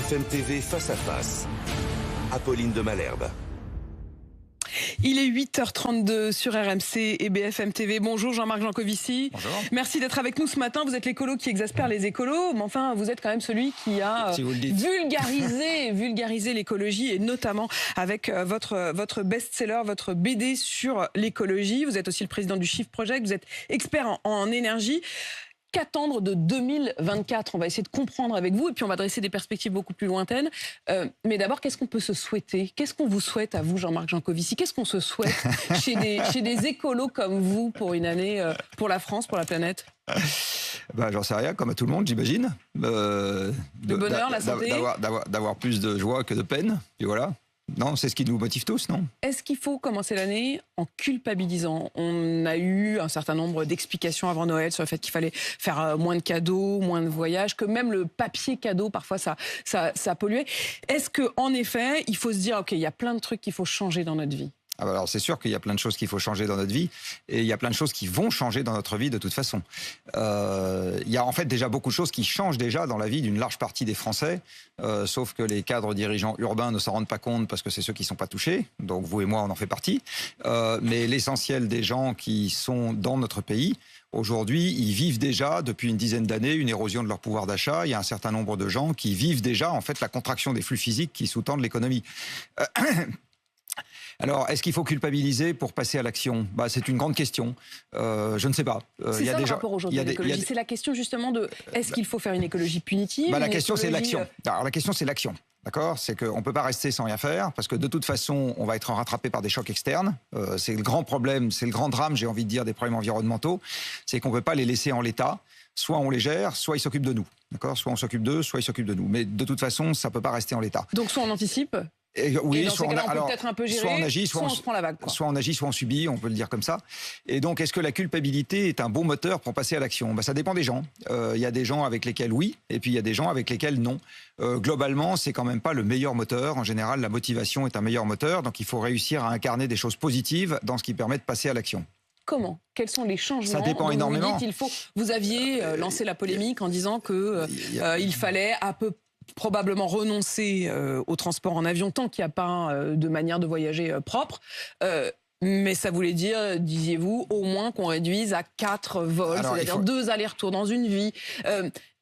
BFM TV face à face. Apolline de Malherbe. Il est 8h32 sur RMC et BFM TV. Bonjour Jean-Marc Jancovici. Bonjour. Merci d'être avec nous ce matin. Vous êtes l'écolo qui exaspère les écolos, mais enfin vous êtes quand même celui qui a vulgarisé l'écologie, et notamment avec votre best-seller, votre BD sur l'écologie. Vous êtes aussi le président du Shift Project, vous êtes expert en énergie. Qu'attendre de 2024? On va essayer de comprendre avec vous et puis on va dresser des perspectives beaucoup plus lointaines. Mais d'abord, qu'est-ce qu'on peut se souhaiter? Qu'est-ce qu'on vous souhaite à vous, Jean-Marc Jancovici? Qu'est-ce qu'on se souhaite chez des écolos comme vous pour une année, pour la France, pour la planète? J'en sais rien, comme à tout le monde, j'imagine. Le bonheur, la santé. D'avoir plus de joie que de peine. Et voilà. Non, c'est ce qui nous motive tous, non? Est-ce qu'il faut commencer l'année en culpabilisant? On a eu un certain nombre d'explications avant Noël sur le fait qu'il fallait faire moins de cadeaux, moins de voyages, que même le papier cadeau, parfois, ça polluait. Est-ce qu'en effet, il faut se dire, OK, il y a plein de trucs qu'il faut changer dans notre vie? Alors c'est sûr qu'il y a plein de choses qu'il faut changer dans notre vie et il y a plein de choses qui vont changer dans notre vie de toute façon. Il y a en fait déjà beaucoup de choses qui changent déjà dans la vie d'une large partie des Français, sauf que les cadres dirigeants urbains ne s'en rendent pas compte parce que c'est ceux qui ne sont pas touchés, donc vous et moi on en fait partie. Mais l'essentiel des gens qui sont dans notre pays, aujourd'hui, ils vivent déjà depuis une dizaine d'années une érosion de leur pouvoir d'achat. Il y a un certain nombre de gens qui vivent déjà en fait la contraction des flux physiques qui sous-tendent l'économie. Alors, est-ce qu'il faut culpabiliser pour passer à l'action? C'est une grande question. Je ne sais pas. C'est ça le rapport aujourd'hui à l'écologie. C'est la question justement de est-ce qu'il faut faire une écologie punitive? La question, c'est l'action. Alors, la question, c'est l'action. D'accord? C'est qu'on ne peut pas rester sans rien faire, parce que de toute façon, on va être rattrapé par des chocs externes. C'est le grand problème, c'est le grand drame, j'ai envie de dire, des problèmes environnementaux. C'est qu'on ne peut pas les laisser en l'état. Soit on les gère, soit ils s'occupent de nous. D'accord? Soit on s'occupe d'eux, soit ils s'occupent de nous. Mais de toute façon, ça ne peut pas rester en l'état. Donc, soit on anticipe? Oui, soit on peut peut-être un peu gérer, soit on agit, soit on se prend la vague. Soit on agit, soit on subit, on peut le dire comme ça. Et donc, est-ce que la culpabilité est un bon moteur pour passer à l'action? Ça dépend des gens. Il y a des gens avec lesquels oui, et puis il y a des gens avec lesquels non. Globalement, c'est quand même pas le meilleur moteur. En général, la motivation est un meilleur moteur. Donc, il faut réussir à incarner des choses positives dans ce qui permet de passer à l'action. Comment? Quels sont les changements? Ça dépend énormément. Vous aviez lancé la polémique en disant que il fallait probablement renoncer au transport en avion tant qu'il n'y a pas de manière de voyager propre. Mais ça voulait dire, disiez-vous, au moins qu'on réduise à 4 vols, c'est-à-dire 2 allers-retours dans une vie.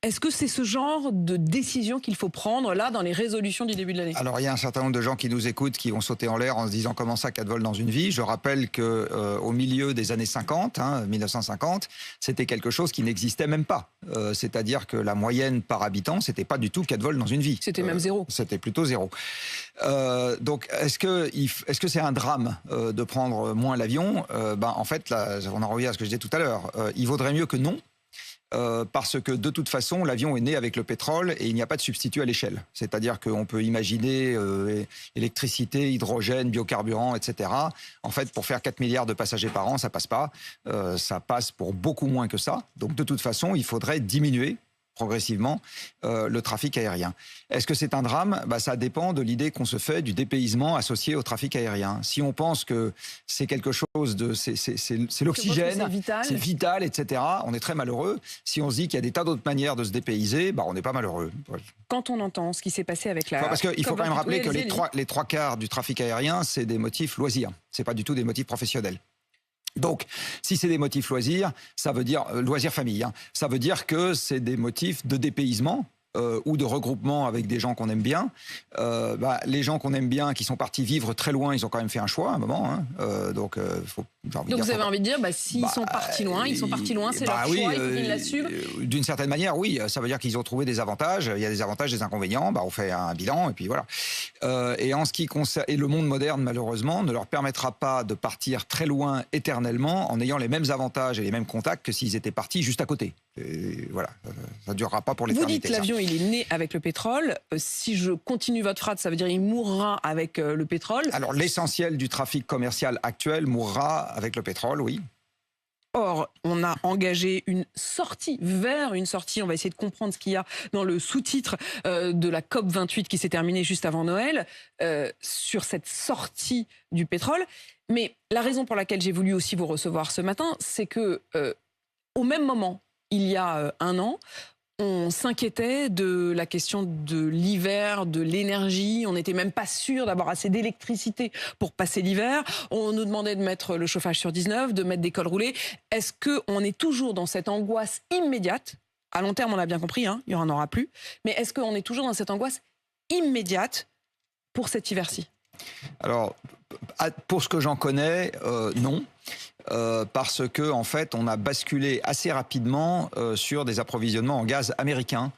Est-ce que c'est ce genre de décision qu'il faut prendre là dans les résolutions du début de l'année? Alors il y a un certain nombre de gens qui nous écoutent qui vont sauter en l'air en se disant comment ça 4 vols dans une vie. Je rappelle que au milieu des années 50, 1950, c'était quelque chose qui n'existait même pas. C'est-à-dire que la moyenne par habitant, c'était pas du tout 4 vols dans une vie. C'était même 0. C'était plutôt 0. Donc est-ce que c'est un drame de prendre moins l'avion? En fait, là, on en revient à ce que je disais tout à l'heure. Il vaudrait mieux que non. Parce que de toute façon, l'avion est né avec le pétrole et il n'y a pas de substitut à l'échelle. C'est-à-dire qu'on peut imaginer électricité, hydrogène, biocarburant, etc. En fait, pour faire 4 milliards de passagers par an, ça passe pas. Ça passe pour beaucoup moins que ça. Donc de toute façon, il faudrait diminuer progressivement le trafic aérien. Est-ce que c'est un drame? Ça dépend de l'idée qu'on se fait du dépaysement associé au trafic aérien. Si on pense que c'est quelque chose de... c'est l'oxygène, c'est vital, etc., on est très malheureux. Si on se dit qu'il y a des tas d'autres manières de se dépayser, on n'est pas malheureux. Quand on entend ce qui s'est passé avec la... Parce qu'il faut quand même rappeler que les trois quarts du trafic aérien, c'est des motifs loisirs. C'est pas du tout des motifs professionnels. Donc, si c'est des motifs loisirs, ça veut dire loisirs famille. Ça veut dire que c'est des motifs de dépaysement ou de regroupement avec des gens qu'on aime bien. Les gens qu'on aime bien, qui sont partis vivre très loin, ils ont quand même fait un choix à un moment. Donc vous avez envie de dire, s'ils sont partis loin, c'est leur choix, il faut qu'ils l'assument. D'une certaine manière, oui. Ça veut dire qu'ils ont trouvé des avantages. Il y a des avantages, des inconvénients. On fait un bilan et puis voilà. Et en ce qui concerne, et le monde moderne, malheureusement, ne leur permettra pas de partir très loin éternellement en ayant les mêmes avantages et les mêmes contacts que s'ils étaient partis juste à côté. Et voilà, ça ne durera pas pour l'éternité. Vous dites l'avion, il est né avec le pétrole. Si je continue votre phrase, ça veut dire il mourra avec le pétrole. Alors l'essentiel du trafic commercial actuel mourra avec le pétrole, oui. Or, on a engagé une sortie, on va essayer de comprendre ce qu'il y a dans le sous-titre de la COP28 qui s'est terminée juste avant Noël, sur cette sortie du pétrole. Mais la raison pour laquelle j'ai voulu aussi vous recevoir ce matin, c'est que au même moment, il y a un an, On s'inquiétait de la question de l'hiver, de l'énergie. On n'était même pas sûr d'avoir assez d'électricité pour passer l'hiver. On nous demandait de mettre le chauffage sur 19, de mettre des cols roulés. Est-ce qu'on est toujours dans cette angoisse immédiate? À long terme, on a bien compris, hein, il n'y en aura plus. Mais est-ce qu'on est toujours dans cette angoisse immédiate pour cet hiver-ci? Alors, pour ce que j'en connais, non. Parce que en fait, on a basculé assez rapidement sur des approvisionnements en gaz américain.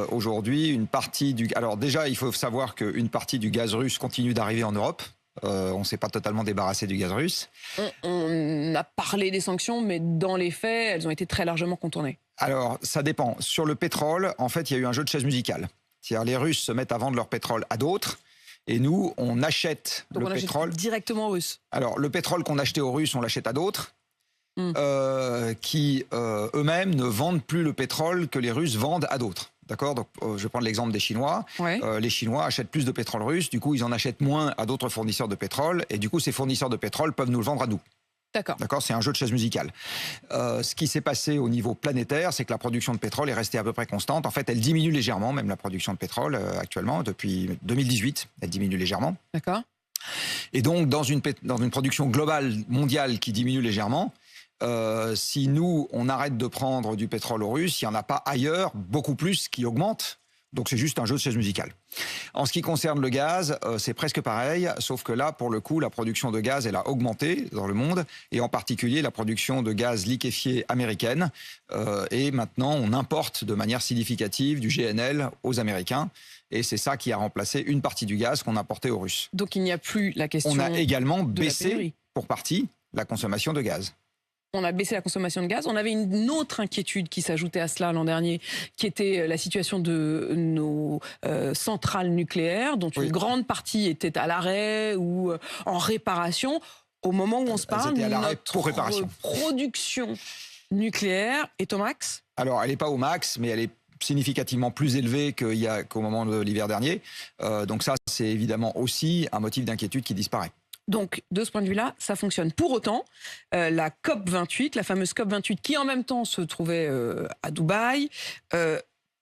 Aujourd'hui, une partie du... Alors déjà, il faut savoir qu'une partie du gaz russe continue d'arriver en Europe. On ne s'est pas totalement débarrassé du gaz russe. On a parlé des sanctions, mais dans les faits, elles ont été très largement contournées. Alors, ça dépend. Sur le pétrole, en fait, il y a eu un jeu de chaises musicales. C'est-à-dire les Russes se mettent à vendre leur pétrole à d'autres. Et nous, on achète Donc le on pétrole. achète directement aux Russes. Alors, le pétrole qu'on achetait aux Russes, on l'achète à d'autres, qui eux-mêmes ne vendent plus le pétrole que les Russes vendent à d'autres. D'accord? Donc, je vais prendre l'exemple des Chinois. Ouais. Les Chinois achètent plus de pétrole russe, du coup, ils en achètent moins à d'autres fournisseurs de pétrole, et du coup, ces fournisseurs de pétrole peuvent nous le vendre à nous. D'accord. D'accord, c'est un jeu de chaises musicales. Ce qui s'est passé au niveau planétaire, c'est que la production de pétrole est restée à peu près constante. En fait, elle diminue légèrement, même la production de pétrole actuellement, depuis 2018, elle diminue légèrement. D'accord. Et donc, dans une production globale mondiale qui diminue légèrement, si nous, on arrête de prendre du pétrole aux Russes, il n'y en a pas ailleurs beaucoup plus qui augmente. Donc c'est juste un jeu de chaises musicales. En ce qui concerne le gaz, c'est presque pareil, sauf que là, pour le coup, la production de gaz, elle a augmenté dans le monde, et en particulier la production de gaz liquéfié américaine. Et maintenant, on importe de manière significative du GNL aux Américains. Et c'est ça qui a remplacé une partie du gaz qu'on importait aux Russes. Donc il n'y a plus la question. On a également de la baissé, pénurie. pour partie, la consommation de gaz. On a baissé la consommation de gaz. On avait une autre inquiétude qui s'ajoutait à cela l'an dernier, qui était la situation de nos centrales nucléaires, dont une grande partie était à l'arrêt ou en réparation. Au moment où on se parle, étaient à l'arrêt notre pour réparation. production nucléaire est au max. Alors, elle n'est pas au max, mais elle est significativement plus élevée qu'au moment de l'hiver dernier. Donc ça, c'est évidemment aussi un motif d'inquiétude qui disparaît. Donc, de ce point de vue-là, ça fonctionne. Pour autant, la COP28, la fameuse COP28, qui en même temps se trouvait à Dubaï,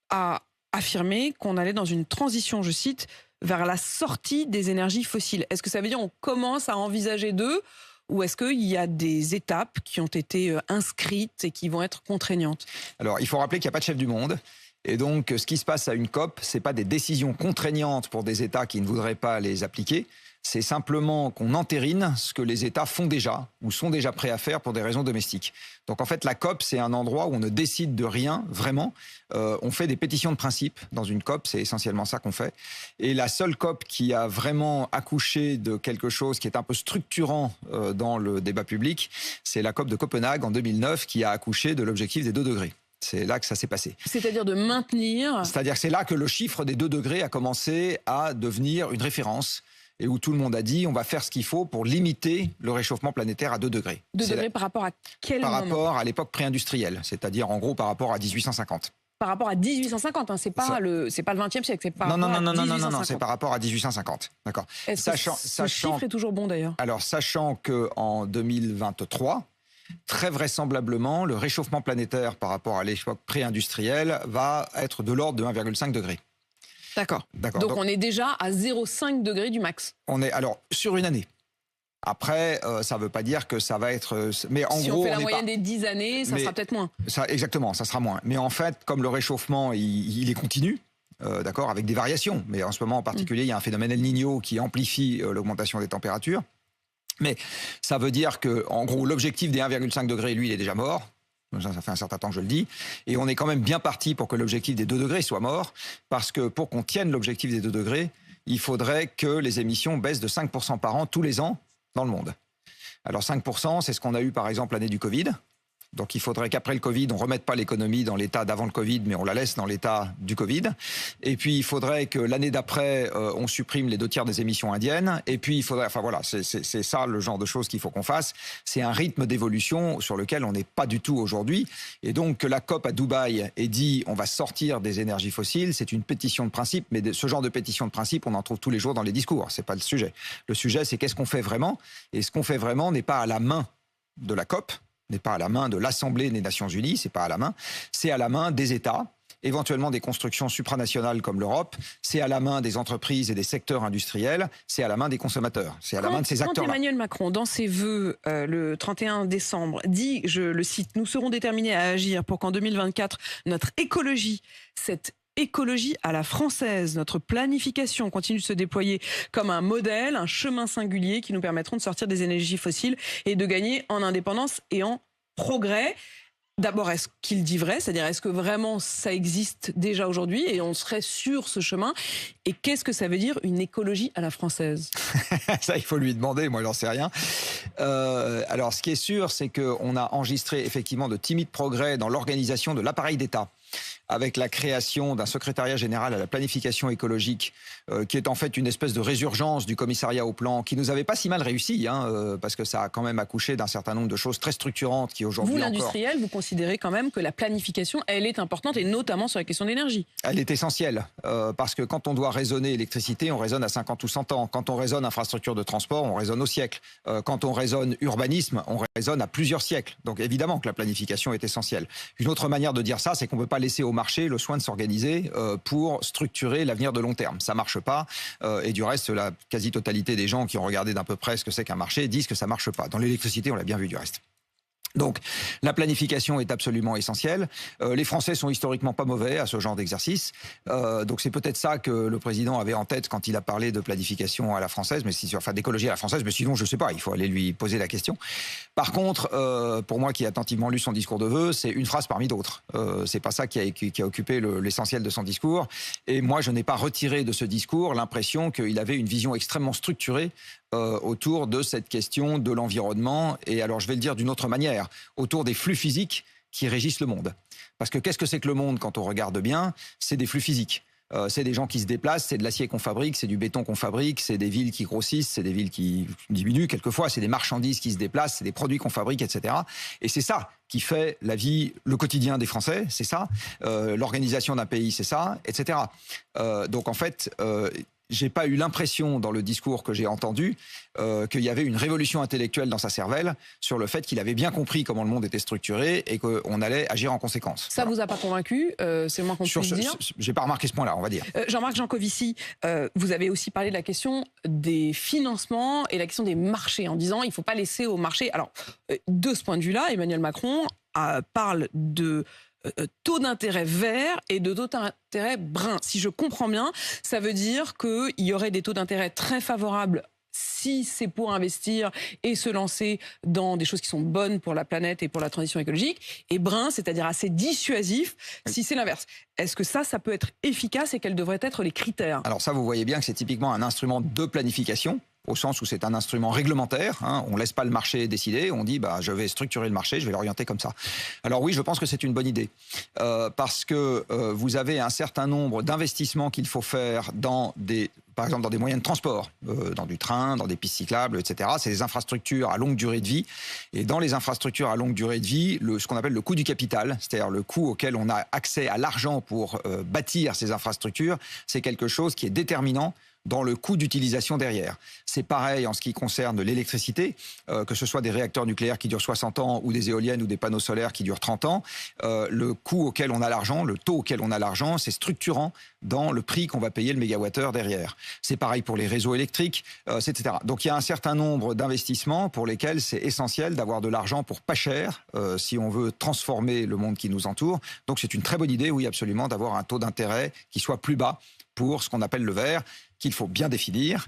a affirmé qu'on allait dans une transition, je cite, vers la sortie des énergies fossiles. Est-ce que ça veut dire qu'on commence à envisager d'eux, ou est-ce qu'il y a des étapes qui ont été inscrites et qui vont être contraignantes? Alors, il faut rappeler qu'il n'y a pas de chef du monde. Et donc, ce qui se passe à une COP, ce n'est pas des décisions contraignantes pour des États qui ne voudraient pas les appliquer. C'est simplement qu'on entérine ce que les États font déjà ou sont déjà prêts à faire pour des raisons domestiques. Donc en fait, la COP, c'est un endroit où on ne décide de rien, vraiment. On fait des pétitions de principe dans une COP, c'est essentiellement ça qu'on fait. Et la seule COP qui a vraiment accouché de quelque chose qui est un peu structurant dans le débat public, c'est la COP de Copenhague en 2009 qui a accouché de l'objectif des 2 degrés. C'est là que ça s'est passé. C'est-à-dire de maintenir... C'est-à-dire que c'est là que le chiffre des 2 degrés a commencé à devenir une référence et où tout le monde a dit on va faire ce qu'il faut pour limiter le réchauffement planétaire à 2 degrés. 2 degrés par rapport à quel moment? Par rapport à l'époque pré-industrielle, c'est-à-dire en gros par rapport à 1850. Par rapport à 1850, hein, c'est pas le 20e siècle, c'est par non, rapport à 1850. non, c'est par rapport à 1850. D'accord. Est-ce que ce chiffre est toujours bon d'ailleurs? Alors, sachant qu'en 2023, très vraisemblablement, le réchauffement planétaire par rapport à l'époque pré-industrielle va être de l'ordre de 1,5 degré. D'accord. Donc on est déjà à 0,5 degré du max. On est alors sur une année. Après, ça ne veut pas dire que ça va être... Mais en si gros, on fait la moyenne des 10 années, ça sera peut-être moins. Exactement, ça sera moins. Mais en fait, comme le réchauffement, il est continu, d'accord, avec des variations. Mais en ce moment en particulier, il y a un phénomène El Niño qui amplifie l'augmentation des températures. Mais ça veut dire que, en gros, l'objectif des 1,5 degrés, lui, il est déjà mort. Ça fait un certain temps que je le dis. Et on est quand même bien parti pour que l'objectif des 2 degrés soit mort. Parce que pour qu'on tienne l'objectif des 2 degrés, il faudrait que les émissions baissent de 5% par an tous les ans dans le monde. Alors 5%, c'est ce qu'on a eu par exemple l'année du Covid. Donc il faudrait qu'après le Covid, on ne remette pas l'économie dans l'état d'avant le Covid, mais on la laisse dans l'état du Covid. Et puis il faudrait que l'année d'après, on supprime les 2 tiers des émissions indiennes. Et puis il faudrait, enfin voilà, c'est ça le genre de choses qu'il faut qu'on fasse. C'est un rythme d'évolution sur lequel on n'est pas du tout aujourd'hui. Et donc que la COP à Dubaï ait dit on va sortir des énergies fossiles, c'est une pétition de principe. Mais ce genre de pétition de principe, on en trouve tous les jours dans les discours. C'est pas le sujet. Le sujet, c'est qu'est-ce qu'on fait vraiment. Et ce qu'on fait vraiment n'est pas à la main de la COP, n'est pas à la main de l'Assemblée des Nations Unies, c'est pas à la main, c'est à la main des États éventuellement des constructions supranationales comme l'Europe. C'est à la main des entreprises et des secteurs industriels, c'est à la main des consommateurs, c'est à la main de ces acteurs-là. Quand Emmanuel Macron, dans ses vœux le 31 décembre, dit, je le cite, « Nous serons déterminés à agir pour qu'en 2024, notre écologie, cette écologie à la française, notre planification continue de se déployer comme un modèle, un chemin singulier qui nous permettront de sortir des énergies fossiles et de gagner en indépendance et en progrès ». D'abord, est-ce qu'il dit vrai? C'est-à-dire, est-ce que vraiment ça existe déjà aujourd'hui et on serait sur ce chemin? Et qu'est-ce que ça veut dire une écologie à la française? Ça, il faut lui demander, moi, j'en sais rien. Alors, ce qui est sûr, c'est qu'on a enregistré effectivement de timides progrès dans l'organisation de l'appareil d'État, avec la création d'un secrétariat général à la planification écologique, qui est en fait une espèce de résurgence du commissariat au plan, qui nous avait pas si mal réussi, parce que ça a quand même accouché d'un certain nombre de choses très structurantes qui aujourd'hui Vous, encore... l'industriel, vous considérez quand même que la planification, elle est importante, et notamment sur la question de l'énergie. Elle est essentielle, parce que quand on doit raisonner électricité, on raisonne à 50 ou 100 ans. Quand on raisonne infrastructure de transport, on raisonne au siècle. Quand on raisonne urbanisme, on raisonne à plusieurs siècles. Donc évidemment que la planification est essentielle. Une autre manière de dire ça, c'est qu'on ne peut pas laisser au marché le soin de s'organiser pour structurer l'avenir de long terme. Ça marche pas. Et du reste, la quasi-totalité des gens qui ont regardé d'un peu près ce que c'est qu'un marché disent que ça marche pas. Dans l'électricité, on l'a bien vu du reste. Donc, la planification est absolument essentielle. Les Français sont historiquement pas mauvais à ce genre d'exercice. Donc, c'est peut-être ça que le président avait en tête quand il a parlé de planification à la française, enfin d'écologie à la française. Mais sinon, je sais pas. Il faut aller lui poser la question. Par contre, pour moi qui ai attentivement lu son discours de vœux, c'est une phrase parmi d'autres. C'est pas ça qui a occupé l'essentiel de son discours. Et moi, je n'ai pas retiré de ce discours l'impression qu'il avait une vision extrêmement structurée autour de cette question de l'environnement, et alors je vais le dire d'une autre manière, autour des flux physiques qui régissent le monde. Parce que qu'est-ce que c'est que le monde quand on regarde bien? C'est des flux physiques. C'est des gens qui se déplacent, c'est de l'acier qu'on fabrique, c'est du béton qu'on fabrique, c'est des villes qui grossissent, c'est des villes qui diminuent quelquefois, c'est des marchandises qui se déplacent, c'est des produits qu'on fabrique, etc. Et c'est ça qui fait la vie, le quotidien des Français, c'est ça. L'organisation d'un pays, c'est ça, etc. Donc en fait... j'ai pas eu l'impression dans le discours que j'ai entendu qu'il y avait une révolution intellectuelle dans sa cervelle sur le fait qu'il avait bien compris comment le monde était structuré et qu'on allait agir en conséquence. Ça vous a pas convaincu? C'est le moins qu'on puisse dire. J'ai pas remarqué ce point-là, on va dire. Jean-Marc Jancovici, vous avez aussi parlé de la question des financements et la question des marchés en disant il faut pas laisser au marché. Alors, de ce point de vue-là, Emmanuel Macron parle de taux d'intérêt vert et de taux d'intérêt brun. Si je comprends bien, ça veut dire qu'il y aurait des taux d'intérêt très favorables si c'est pour investir et se lancer dans des choses qui sont bonnes pour la planète et pour la transition écologique, et brun, c'est-à-dire assez dissuasif, si c'est l'inverse. Est-ce que ça peut être efficace et quels devraient être les critères? Alors ça, vous voyez bien que c'est typiquement un instrument de planification, au sens où c'est un instrument réglementaire. On ne laisse pas le marché décider. On dit, je vais structurer le marché, je vais l'orienter comme ça. Alors oui, je pense que c'est une bonne idée. Parce que vous avez un certain nombre d'investissements qu'il faut faire par exemple dans des moyens de transport, dans du train, dans des pistes cyclables, etc. C'est des infrastructures à longue durée de vie. Et dans les infrastructures à longue durée de vie, ce qu'on appelle le coût du capital, c'est-à-dire le coût auquel on a accès à l'argent pour bâtir ces infrastructures, c'est quelque chose qui est déterminant dans le coût d'utilisation derrière. C'est pareil en ce qui concerne l'électricité, que ce soit des réacteurs nucléaires qui durent 60 ans ou des éoliennes ou des panneaux solaires qui durent 30 ans. Le coût auquel on a l'argent, le taux auquel on a l'argent, c'est structurant dans le prix qu'on va payer le mégawattheure derrière. C'est pareil pour les réseaux électriques, etc. Donc il y a un certain nombre d'investissements pour lesquels c'est essentiel d'avoir de l'argent pour pas cher si on veut transformer le monde qui nous entoure. Donc c'est une très bonne idée, oui, absolument, d'avoir un taux d'intérêt qui soit plus bas pour ce qu'on appelle le vert, qu'il faut bien définir,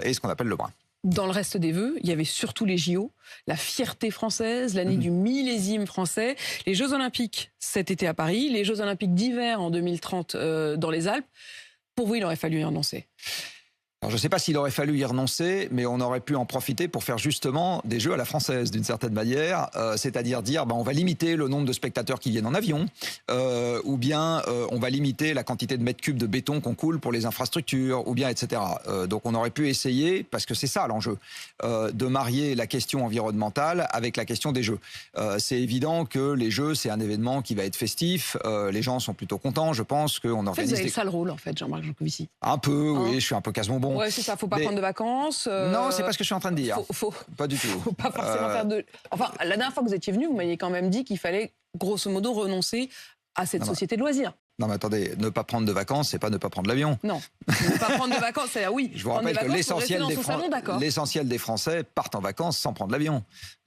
et ce qu'on appelle le brun. Dans le reste des vœux, il y avait surtout les JO, la fierté française, l'année du millésime français, les Jeux Olympiques cet été à Paris, les Jeux Olympiques d'hiver en 2030 dans les Alpes. Pour vous, il aurait fallu y renoncer. Alors, je ne sais pas s'il aurait fallu y renoncer, mais on aurait pu en profiter pour faire justement des jeux à la française, d'une certaine manière, c'est-à-dire dire on va limiter le nombre de spectateurs qui viennent en avion, ou bien on va limiter la quantité de mètres cubes de béton qu'on coule pour les infrastructures, ou bien etc. Donc on aurait pu essayer, parce que c'est ça l'enjeu, de marier la question environnementale avec la question des jeux. C'est évident que les jeux, c'est un événement qui va être festif, les gens sont plutôt contents, je pense qu'on organise... En fait, vous avez le sale rôle, en fait, Jean-Marc Jancovici. Un peu, oui, je suis un peu casse-bonbon. Ouais, c'est ça, faut pas prendre de vacances. Non, c'est pas ce que je suis en train de dire. Pas du tout. Faut pas forcément faire de... Enfin, la dernière fois que vous étiez venu, vous m'aviez quand même dit qu'il fallait, grosso modo, renoncer à cette société de loisirs. Non mais attendez, ne pas prendre de vacances, c'est pas ne pas prendre l'avion. Non, ne pas prendre de vacances, c'est oui. Je vous rappelle que l'essentiel des Français partent en vacances sans prendre l'avion,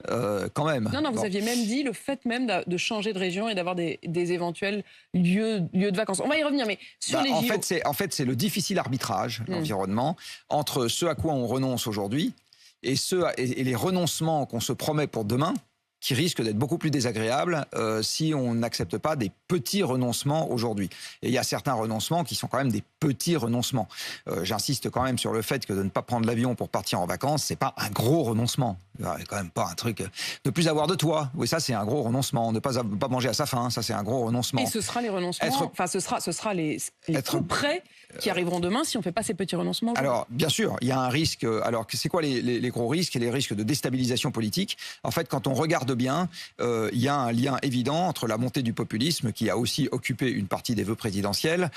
quand même. Non, vous aviez même dit le fait même de changer de région et d'avoir des éventuels lieux de vacances. On va y revenir, mais sur les JO... En fait, c'est le difficile arbitrage, l'environnement, entre ce à quoi on renonce aujourd'hui et les renoncements qu'on se promet pour demain, qui risquent d'être beaucoup plus désagréables si on n'accepte pas des petits renoncements aujourd'hui. Et il y a certains renoncements qui sont quand même des petits renoncements. J'insiste quand même sur le fait que de ne pas prendre l'avion pour partir en vacances, c'est pas un gros renoncement. C'est quand même pas un truc... Ne plus avoir de toit, oui, ça c'est un gros renoncement. Ne pas manger à sa faim, ça c'est un gros renoncement. Et ce sera les renoncements, ce sera les coups près qui arriveront demain si on ne fait pas ces petits renoncements. Alors, bien sûr, il y a un risque. Alors, c'est quoi les gros risques et les risques de déstabilisation politique? En fait, quand on regarde bien, il y a un lien évident entre la montée du populisme, qui a aussi occupé une partie des vœux présidentiels,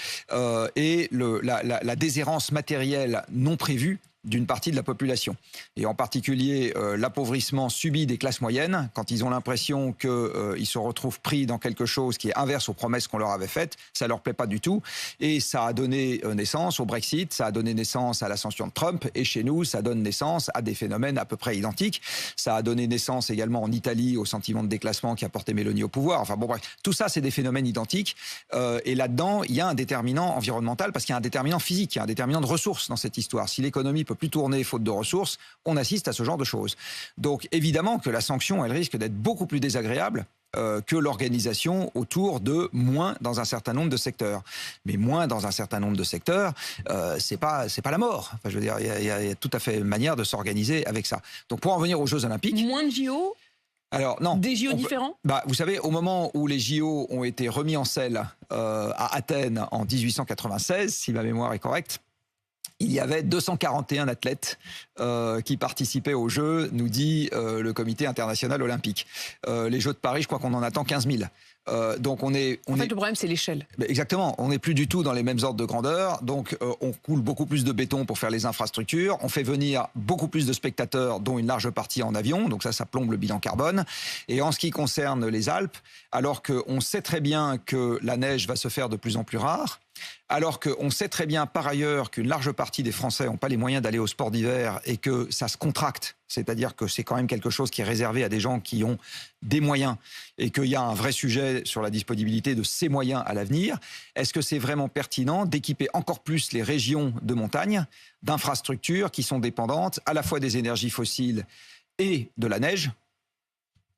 et la déshérence matérielle non prévue d'une partie de la population. Et en particulier, l'appauvrissement subi des classes moyennes, quand ils ont l'impression qu'ils se retrouvent pris dans quelque chose qui est inverse aux promesses qu'on leur avait faites, ça leur plaît pas du tout. Et ça a donné naissance au Brexit, ça a donné naissance à l'ascension de Trump, et chez nous, ça donne naissance à des phénomènes à peu près identiques. Ça a donné naissance également en Italie au sentiment de déclassement qui a porté Meloni au pouvoir. Enfin bon, bref, tout ça, c'est des phénomènes identiques. Et là-dedans, il y a un déterminant environnemental, parce qu'il y a un déterminant physique, il y a un déterminant de ressources dans cette histoire. Si l'économie peut plus tourner faute de ressources, on assiste à ce genre de choses. Donc évidemment que la sanction, elle risque d'être beaucoup plus désagréable que l'organisation autour de moins dans un certain nombre de secteurs. Mais moins dans un certain nombre de secteurs, c'est pas la mort. Enfin, je veux dire, il y a tout à fait une manière de s'organiser avec ça. Donc pour en venir aux Jeux Olympiques... Moins de JO ? Alors non. Des JO différents ? Vous savez, au moment où les JO ont été remis en selle à Athènes en 1896, si ma mémoire est correcte, il y avait 241 athlètes qui participaient aux Jeux, nous dit le Comité international olympique. Les Jeux de Paris, je crois qu'on en attend 15 000. Donc le problème, c'est l'échelle. Exactement. On n'est plus du tout dans les mêmes ordres de grandeur. Donc, on coule beaucoup plus de béton pour faire les infrastructures. On fait venir beaucoup plus de spectateurs, dont une large partie en avion. Donc ça plombe le bilan carbone. Et en ce qui concerne les Alpes, alors qu'on sait très bien que la neige va se faire de plus en plus rare, alors qu'on sait très bien par ailleurs qu'une large partie des Français n'ont pas les moyens d'aller au sport d'hiver et que ça se contracte, c'est-à-dire que c'est quand même quelque chose qui est réservé à des gens qui ont des moyens et qu'il y a un vrai sujet sur la disponibilité de ces moyens à l'avenir, est-ce que c'est vraiment pertinent d'équiper encore plus les régions de montagne d'infrastructures qui sont dépendantes à la fois des énergies fossiles et de la neige?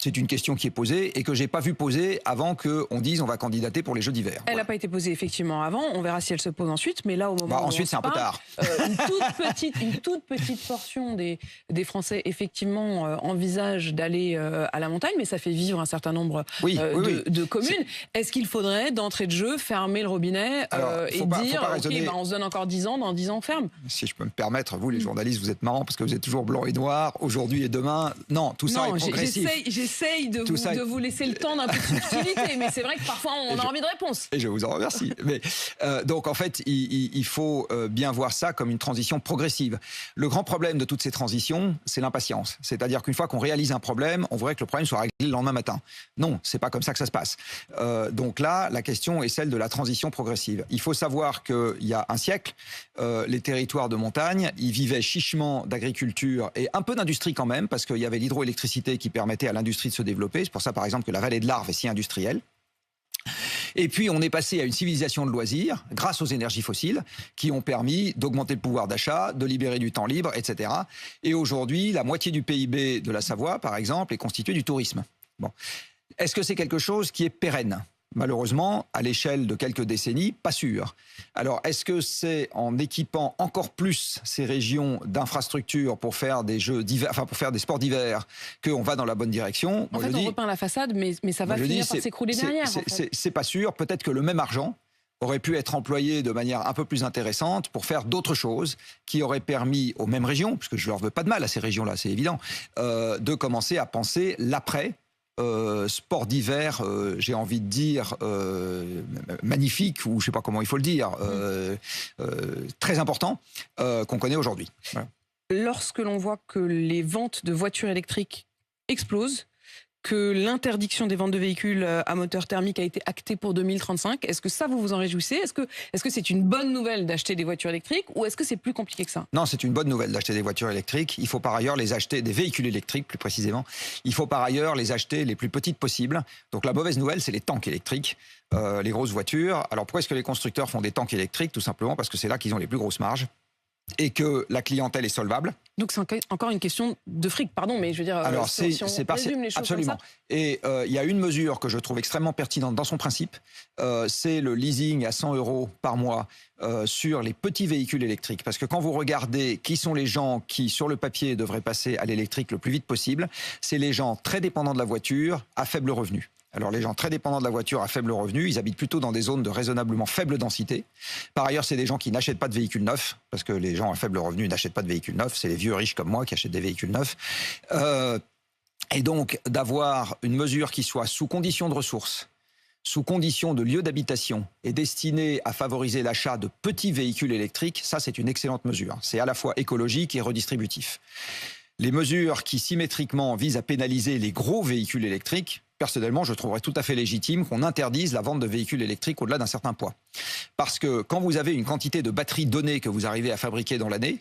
C'est une question qui est posée et que j'ai pas vu poser avant qu'on dise on va candidater pour les Jeux d'hiver. Elle n'a pas été posée effectivement avant. On verra si elle se pose ensuite. Mais là, au moment où ensuite, c'est un peu tard. Une toute petite portion des Français effectivement envisagent d'aller à la montagne, mais ça fait vivre un certain nombre de communes. Est-ce qu'il faudrait d'entrée de jeu fermer le robinet et dire on se donne encore 10 ans, dans 10 ans on ferme? Si je peux me permettre, vous les journalistes, vous êtes marrants parce que vous êtes toujours blanc et noir. Aujourd'hui et demain, non, tout ça est progressif. J'essaye de vous laisser le temps d'un peu de subtilité, mais c'est vrai que parfois on a envie de réponse. Et je vous en remercie. Mais, donc en fait, il faut bien voir ça comme une transition progressive. Le grand problème de toutes ces transitions, c'est l'impatience. C'est-à-dire qu'une fois qu'on réalise un problème, on voudrait que le problème soit réglé le lendemain matin. Non, c'est pas comme ça que ça se passe. Donc là, la question est celle de la transition progressive. Il faut savoir qu'il y a un siècle, les territoires de montagne, ils vivaient chichement d'agriculture et un peu d'industrie quand même, parce qu'il y avait l'hydroélectricité qui permettait à l'industrie de se développer. C'est pour ça, par exemple, que la vallée de l'Arve est si industrielle. Et puis, on est passé à une civilisation de loisirs grâce aux énergies fossiles qui ont permis d'augmenter le pouvoir d'achat, de libérer du temps libre, etc. Et aujourd'hui, la moitié du PIB de la Savoie, par exemple, est constituée du tourisme. Bon. Est-ce que c'est quelque chose qui est pérenne ? Malheureusement, à l'échelle de quelques décennies, pas sûr. Alors, est-ce que c'est en équipant encore plus ces régions d'infrastructures pour faire des jeux d'hiver, enfin pour faire des sports d'hiver, qu'on va dans la bonne direction? En fait, on repeint la façade, mais ça va finir par s'écrouler derrière. C'est pas sûr. Peut-être que le même argent aurait pu être employé de manière un peu plus intéressante pour faire d'autres choses qui auraient permis aux mêmes régions, puisque je leur veux pas de mal à ces régions-là, c'est évident, de commencer à penser l'après. Sport d'hiver, j'ai envie de dire magnifique, ou je sais pas comment il faut le dire, très important, qu'on connaît aujourd'hui. Voilà. Lorsque l'on voit que les ventes de voitures électriques explosent, que l'interdiction des ventes de véhicules à moteur thermique a été actée pour 2035. Est-ce que ça, vous vous en réjouissez? Est-ce que c'est une bonne nouvelle d'acheter des voitures électriques ou est-ce que c'est plus compliqué que ça? Non, c'est une bonne nouvelle d'acheter des voitures électriques. Il faut par ailleurs les acheter, des véhicules électriques plus précisément. Il faut par ailleurs les acheter les plus petites possibles. Donc la mauvaise nouvelle, c'est les tanks électriques, les grosses voitures. Alors pourquoi est-ce que les constructeurs font des tanks électriques? Tout simplement parce que c'est là qu'ils ont les plus grosses marges et que la clientèle est solvable. Donc c'est encore une question de fric, pardon, mais je veux dire, alors si on résume les choses absolument. comme ça. Et il y a une mesure que je trouve extrêmement pertinente dans son principe, c'est le leasing à 100 € par mois sur les petits véhicules électriques. Parce que quand vous regardez qui sont les gens qui, sur le papier, devraient passer à l'électrique le plus vite possible, c'est les gens très dépendants de la voiture à faible revenu. Alors les gens très dépendants de la voiture à faible revenu, ils habitent plutôt dans des zones de raisonnablement faible densité. Par ailleurs, c'est des gens qui n'achètent pas de véhicules neufs, parce que les gens à faible revenu n'achètent pas de véhicules neufs, c'est les vieux riches comme moi qui achètent des véhicules neufs. Et donc d'avoir une mesure qui soit sous condition de ressources, sous condition de lieu d'habitation et destinée à favoriser l'achat de petits véhicules électriques, ça c'est une excellente mesure. C'est à la fois écologique et redistributif. Les mesures qui symétriquement visent à pénaliser les gros véhicules électriques, personnellement, je trouverais tout à fait légitime qu'on interdise la vente de véhicules électriques au-delà d'un certain poids. Parce que quand vous avez une quantité de batteries donnée que vous arrivez à fabriquer dans l'année,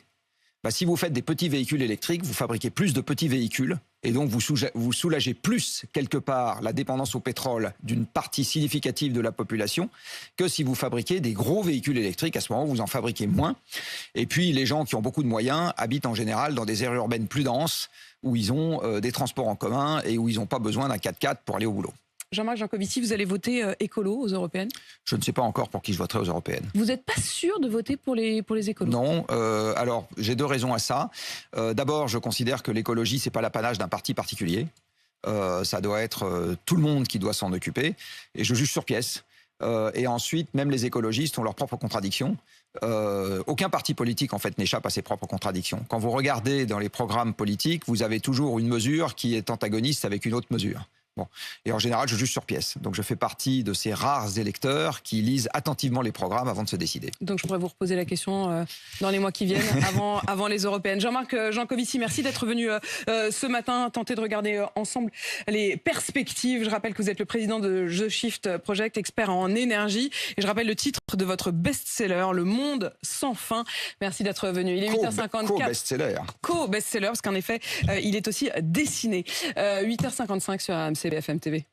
si vous faites des petits véhicules électriques, vous fabriquez plus de petits véhicules et donc vous soulagez plus, quelque part, la dépendance au pétrole d'une partie significative de la population que si vous fabriquez des gros véhicules électriques. À ce moment, vous en fabriquez moins. Et puis, les gens qui ont beaucoup de moyens habitent en général dans des aires urbaines plus denses où ils ont des transports en commun et où ils n'ont pas besoin d'un 4x4 pour aller au boulot. Jean-Marc Jancovici, vous allez voter écolo aux européennes? Je ne sais pas encore pour qui je voterai aux européennes. Vous n'êtes pas sûr de voter pour les écolos? Non. Alors, j'ai deux raisons à ça. D'abord, je considère que l'écologie, c'est pas l'apanage d'un parti particulier. Ça doit être tout le monde qui doit s'en occuper. Et je juge sur pièce. Et ensuite, même les écologistes ont leurs propres contradictions. Aucun parti politique, en fait, n'échappe à ses propres contradictions. Quand vous regardez dans les programmes politiques, vous avez toujours une mesure qui est antagoniste avec une autre mesure. Bon. Et en général, je juge sur pièce. Donc, je fais partie de ces rares électeurs qui lisent attentivement les programmes avant de se décider. Donc, je pourrais vous reposer la question dans les mois qui viennent, avant les européennes. Jean-Marc Jancovici, merci d'être venu ce matin tenter de regarder ensemble les perspectives. Je rappelle que vous êtes le président de The Shift Project, expert en énergie. Et je rappelle le titre de votre best-seller, Le Monde sans fin. Merci d'être venu. Il est 8h54. Co-best-seller. Co-best-seller, parce qu'en effet, il est aussi dessiné. 8h55 sur AMC BFM TV.